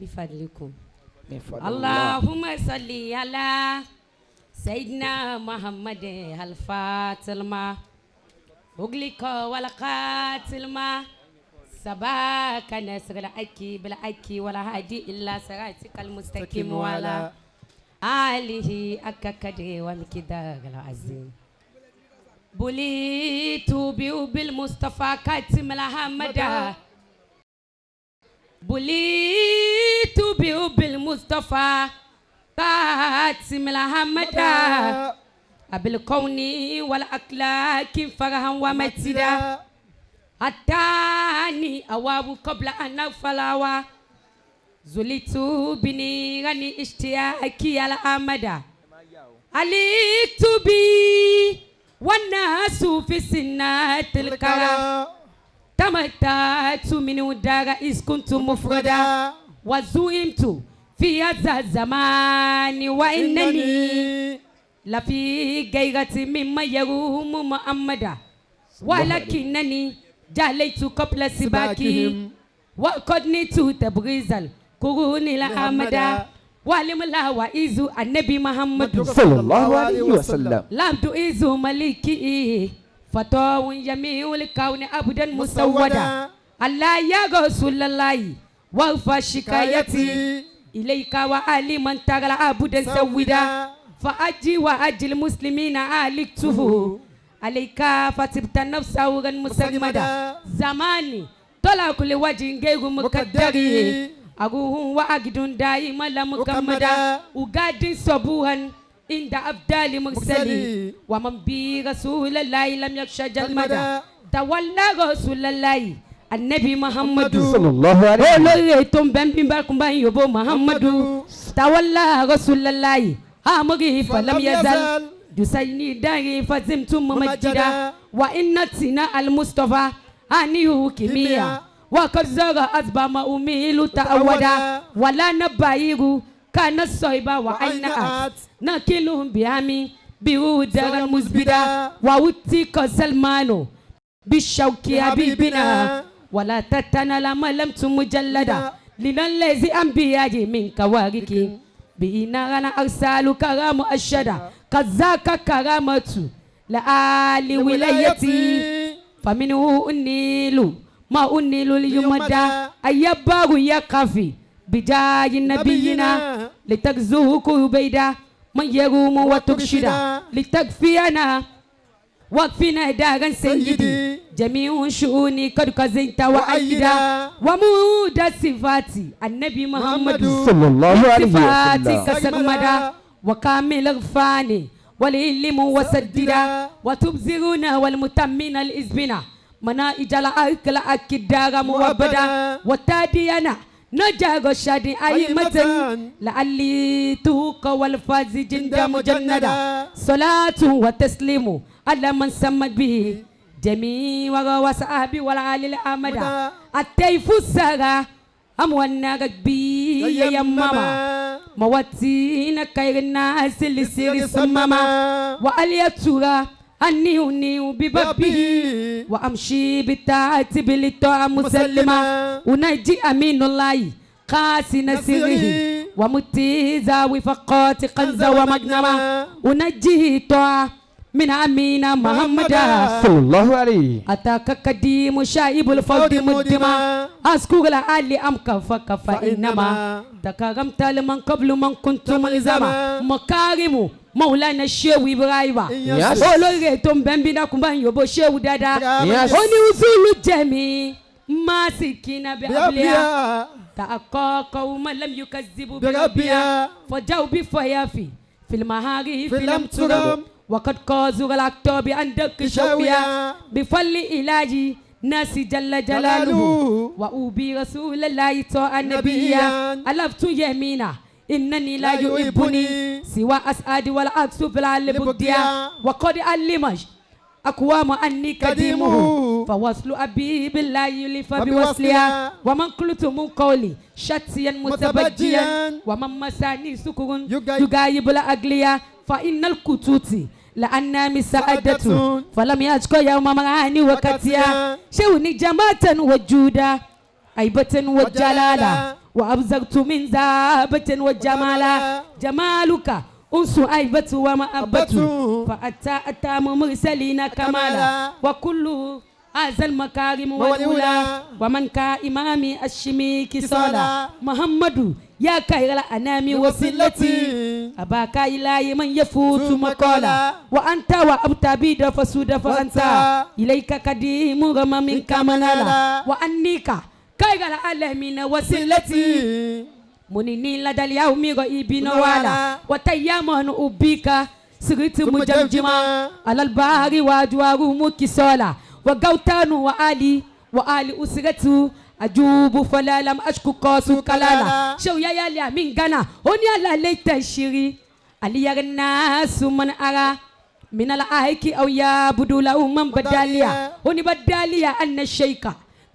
بفضلكم اللهم صل على سيدنا محمد الفاتح ما أغلق والقاتل ما سباك نصر الأكي بالأكي ولا هادي إلا صراطك المستقيم وعلى آله أككد ومقدار العظيم بليت بالمصطفى كاتم محمد بليت بالمصطفى كاتم محمد بالكون والأخلاق فرحا ومجدا أتاني أواب قبل أن أفلاوا زلت بنيراني اشتياكي على أمدا عليت بي والناس في سنات الكرام تمتعت من دار إذ كنت مفردا وزومت في هذا الزمان وإنني لفي غيرة مما يروم محمدا ولكنني جعلت قبل سباكهم وقد نيت تبريز القرون الأمدا ولم لا وإذ النبي محمد صلى الله عليه وسلم لم تؤذ ملكي فتو جميع الكون أبدا مسودا الله يا رسول الله وارفع شكايتي إليك وآل من ترى أبدا سودا فأجي وأجي المسلمين آلكته عليك فتبت النفس أورا مسمدا زماني طلع كل وجه غير مقدري أروه وأجد دائما لمكمدا وقاد صبوها عند أفضل مرسلي ومن بي رسول الله لم يخشى جلمدا تولى رسول الله النبي محمد صلى الله عليه وسلم محمد تولى رسول الله أمره فلم يزل دسيني داري فزمتم ممجدا وإنتنا المصطفى أنيه كمية وقد زرع أسبا ما أميل تأودا ولا نباير كان الصيبة وعينات نكلهم بيامي بيودر المزبدا ووتيك سلمانو بالشوك حبيبنا ولا تتنا لما لم تمجلدا لنا الذي أنبياء من كوارك بإنا أنا أرسال كرام أشدا كذاك كرامة لآل ولايتي فمنه النيل ما النيل اليمدى أيبار يكفي بجاي نبينا لتغزوه كوبيدا من يروم وترشدا لتكفينا وقفنا دارا سيدي جميع شؤوني قد كزنت وأيدا ومود صفاتي النبي محمد صلى الله عليه صفاتي وسلم كسرمدا وكامل غفاني والعلم وسددا وتبزرنا والمتمين الإزبنا منائج الأكل أكدار موبدا وتادينا نجاغ شادي أيمة لعلي توق والفاز جند مجندا صلاة وتسليم على من سمت به جميع وصحابي والعالي الأمدا التيف السارة أموانا ركبي يا ماما مواتينا كير الناس اللي سير سماما وأليتورا أني ببابه وأمشي بالتاعت بالطاعة مسلمة ونجي أمين الله قاسي نسيره ومتيزا وفقات قنزا ومجنما ونجيه طاعة من أمين محمد صلى الله عليه أتاك قديم شايب الفوض مدما أذكر لعلي أمك فإنما تكرمت لمن قبل من كنت ملزما مكارم مولانا الشيخ إبراهيم أولوري تنبنبنا كمان يبو شيخ دادا أني وصول الجميع ما سكينا بأبليا تأقى قوما لم يكذبوا بربيا فجاو بفيافي في المهاري في لم ترم وقد قازوا الأكتوب عندك شويا بفل إلهي ناسي جل جلاله وأوبي رسول الله طاعة نبيا ألفت يمينا إنني لا يحبني سوى أسعد والعكس في العلم بديا وقد علمش أقوام أني كديمه فوصل أبي بالله يلف بوصلها ومن قلت من قولي شتيا متبجيا ومن مساني سكر يغايب الأغليا فإن الكتوت لأننا مساعدة فلم يشكو يوم مراني وكتيا شوني جماعة وجودا أيبة وجلالة وأبزغت من زابة وجمالا جمالك أنس أيبة ومأبة فأتى أتام مرسلين كمالا وكل هذا المكارم والأولى ومن كإمام الشميك صلاة محمد يا خير الأنام وسلتي أباك إلهي من يفوت مقالا وأنت وأبت بيد فسود فأنت إليك قديم رم منك منالا وأنيك خير العالمين وسلتي منيني لدى اليوم غيبين ولا وتيامن أبيك سرت مجمجما على البحر وجوار مكسولا وغوتان وآلي أسرته أجوب فلا لم أشكو قاسو كلالا شو يا لي من غانا هوني على ليت الشري علي الناس من أرى من الأهيك أو يا بدولا من بداليا هوني بداليا أن الشيكا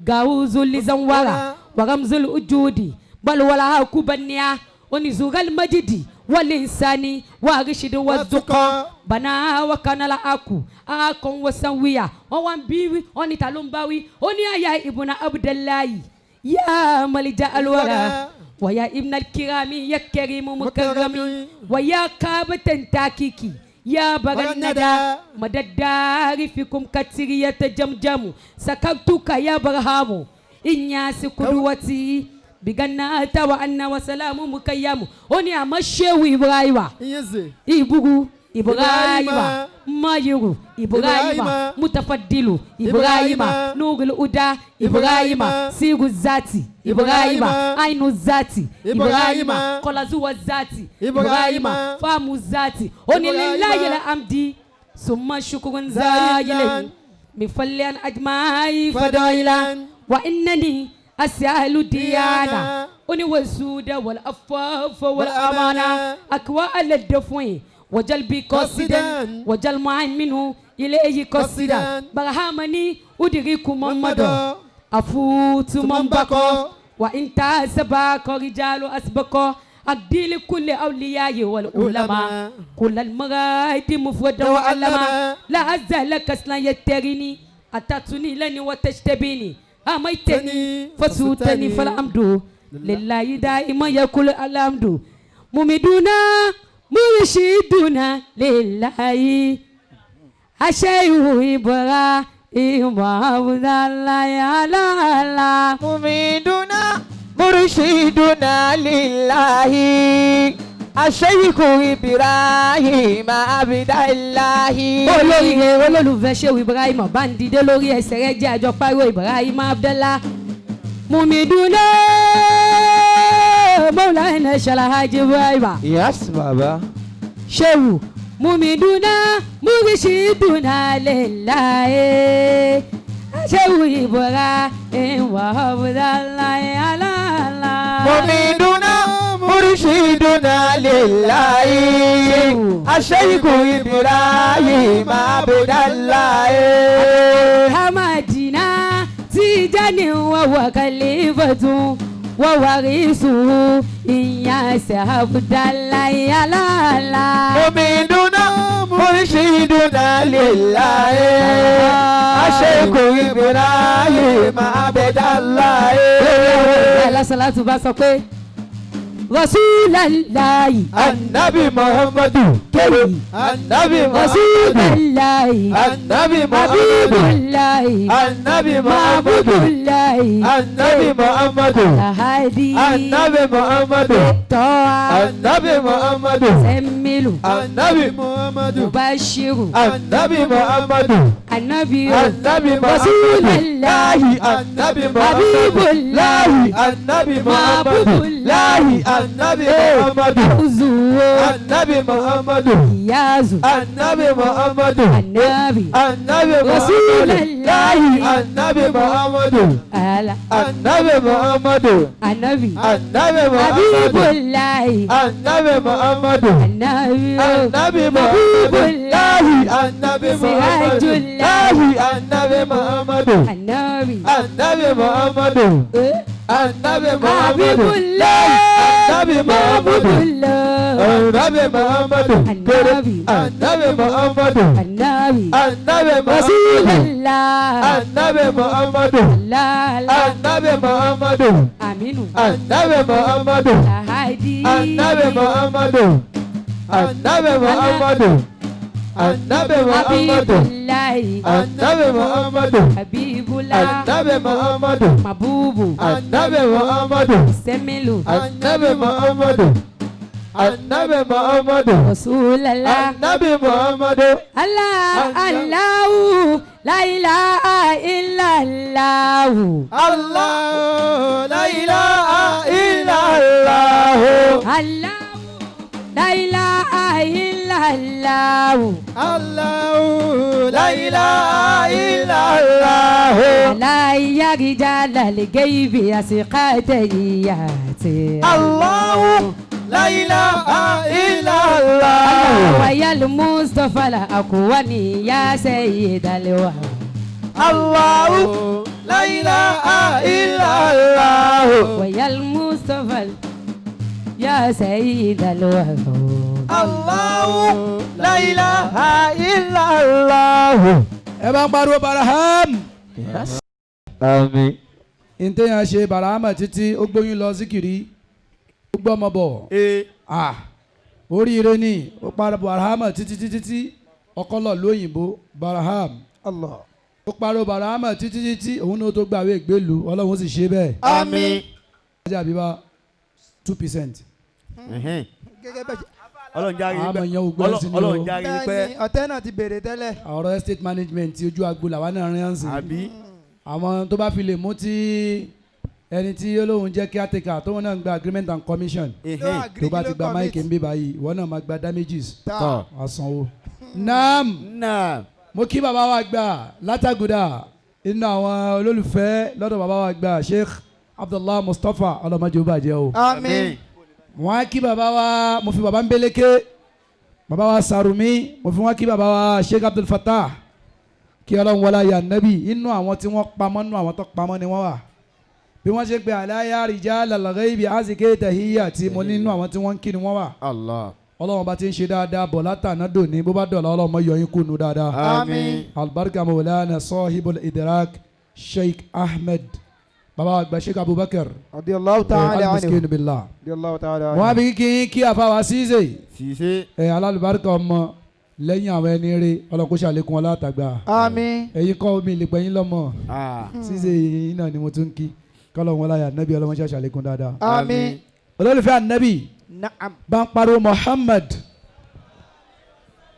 غاوز لزنوارا ورمز الوجود بل ولا كوبانيا ونزوغ المجدي والإنساني وارشد والزقا بنا وكان لا أكو أكون وسويا وان بيوي وني تلومباوي وني يا ابن عبد الله يا ملجأ الورى ويا ابن الكرام يا كريم مكرم ويا كابة تاكيكي يا برندى مددار فيكم كتيرية جمجم سكبتك يا برهام إنياس قدوتي بيغنا تاوا أن وسلام مكيام أني أمشيو إبراهيم إبوغو إبراهيم ما يرو إبراهيم متفضل إبراهيم نور الهدى إبراهيم سير الذاتي إبراهيم عين الذاتي إبراهيم قلزو الذاتي إبراهيم فام الذاتي أني لله الحمد ثم شكر زايلين مفليان أجمعي فدايلا وإنني أسأل ديانا أني والسودة والأفاف والأمانة أكوى على الدفوين وجلبي قصدا وجل معين منه إليه قصدا برهامني أدريكم ممدو أفوت منبقو وإن تاسبك رجال أسبقو أقديل كل أولياء والعلماء كل المراد مفردة وعلماء لا أزال كسلا يتريني أتتني لني وتشتبيني أميتني فسوتني فالحمد لله دائما يقول الحمد ممدونا مرشدنا لله أشيء إبراهيم عبد الله على الله ممدونا مرشدنا لله الشيخ إبراهيم عبد الله olólùfẹ́ Shehu Ibrahim bandide lórí ẹsẹ̀ rẹ̀ jẹ́ àjọ pariwo Ibrahim Abdallah Mumiduna Maulana Shalahaji Ibrahim. Yes, Baba. Shehu Mumiduna Murshiduna lillahi Shehu Ibrahim Abdallah Allah Mumiduna مرشدنا لله الشيخ إبراهيم عبد الله حمدنا تيجاني وهو خليفة وورثه إياس عبد الله على الله مؤمننا مرشدنا لله الشيخ إبراهيم عبد الله لا صلاة بس رسول الله النبي محمد النبي رسول الله النبي حبيب الله النبي معبود الله النبي محمد الهادي النبي محمد طاعة النبي محمد سميل النبي محمد مبشر النبي محمد النبي رسول الله النبي حبيب الله النبي معبود الله النبي محمد النبي محمد يازو النبي محمد النبي رسول الله النبي محمد النبي محمد النبي النبي حبيب محمد الله النبي محمد النبي النبي حبيب محمد الله النبي سراج محمد الله النبي محمد النبي النبي محمد النبي حبيب محمد الله النبي معبود محمد الله النبي محمد النبي النبي محمد النبي النبي رسول محمد الله النبي محمد لا لا النبي محمد Aminu. Annabi Muhammadu. Lahadi. Annabi Muhammadu. Annabi Muhammadu. Annabi Muhammadu. Habibullahi. Annabi Muhammadu. Habibullah. Annabi Muhammadu. Mabubu. Annabi Muhammadu. Semilu. Annabi Muhammadu. Annabi Muhammadu. Rasulallah. Annabi Muhammadu. Allah, Allahu, la ilaha illallah. Allah, la ilaha illallah. Allah, la ilaha illallah. Allah, la ilaha illallah. La yarjala al-ghaibi asqatiyati. Allah, la ilaha illallah. Wa ya al-Mustafa al-akwani ya sayyid al-wahab. Allah, la ilaha illallah. Wa ya al-Mustafa ya sayyid al-wahab. Allah, la ilaha illallah. ẹ bá ń pariwo Baraham. Àmín. ìtẹ̀yàn ṣe Barahama títí ó gbóyún lọ síkìrì ó gbọ́ ọmọ bọ̀. oríire ni ó parọ́ Barahama títí ọkọlọ lóyìnbó Baraham. Allah. ó parọ́ Barahama títí òun náà tó gbàwé ìgbélu Ọlọ́run sì ṣe bẹ́ẹ̀. Àmín. ọjà bíbá 2%. Ọlọ́run járe àmọ́ ìyẹn ò gbọ́ sí ni o. Ọlọ́run járe pẹ́. ọ̀tẹ́ náà ti bèrè tẹ́lẹ̀. ọ̀rọ̀ estate management tí ojú agbo làwọn náà rìn án sí. àbí. àwọn tó bá fi lè mú tí ẹni tí olóhùn jẹ́ caretaker tóun náà ń gba agreement and commission tó bá ti gba máìkì ń bí báyìí ìwọ náà máa gba damages àsanwó. naam mo kí bàbá wa gbà látàgùdà inú àwọn olólùfẹ́ lọ́dọ̀ bàbá wa gbà Sheikh Abdullah Mustapha ọlọ́mọdé ó bàjẹ́ o. Àmín. wọ́n á kí bàbá wa mo fi bàbá ń beléke bàbá wa Sarumi mo fi wọ́n kí bàbá wa Sheikh Abdul Fattah kí Ọlọ́run wọlá ya nabi inú àwọn tí wọ́n pamọ́ nínú àwọn tó pamọ́ ni wọ́n wà bí wọ́n ṣe pé aláya rijal al-ghaibi azike tahiyya tí mo nínú àwọn tí wọ́n ń kí ni wọ́n wà. Allah. Ọlọ́run bá ti ń ṣe dáadáa bọ̀ látàná dòní bó bá dọ̀la Ọlọ́run mọ́ yọyín kùnú dáadáa. Àmín. albarka maulana sahibul idrak Sheikh Ahmed baba àgbà Sheikh Abubakar Radiyallahu ta'ala anhu. al-miskin billah. Radiyallahu ta'ala anhu. wọ́n á bí kí àfàwà Ceesay Ṣìṣe. alálùbáríkà ọmọ lẹ́yìn àwọn ẹni rere Ọlọ́run kó ṣàlékún ọlá àtàgbà. Àmín. ẹ̀yin kọ́ mi lè pẹ́yìn lọ́mọ Ceesay yìí náà ni mo tún kí kọ́lọ́run wọlá ya Ànábì Ọlọ́run ṣàlékún dáadáa. Àmín. olólùfẹ́ Ànábì Na'am. bá ń pariwo Muhammad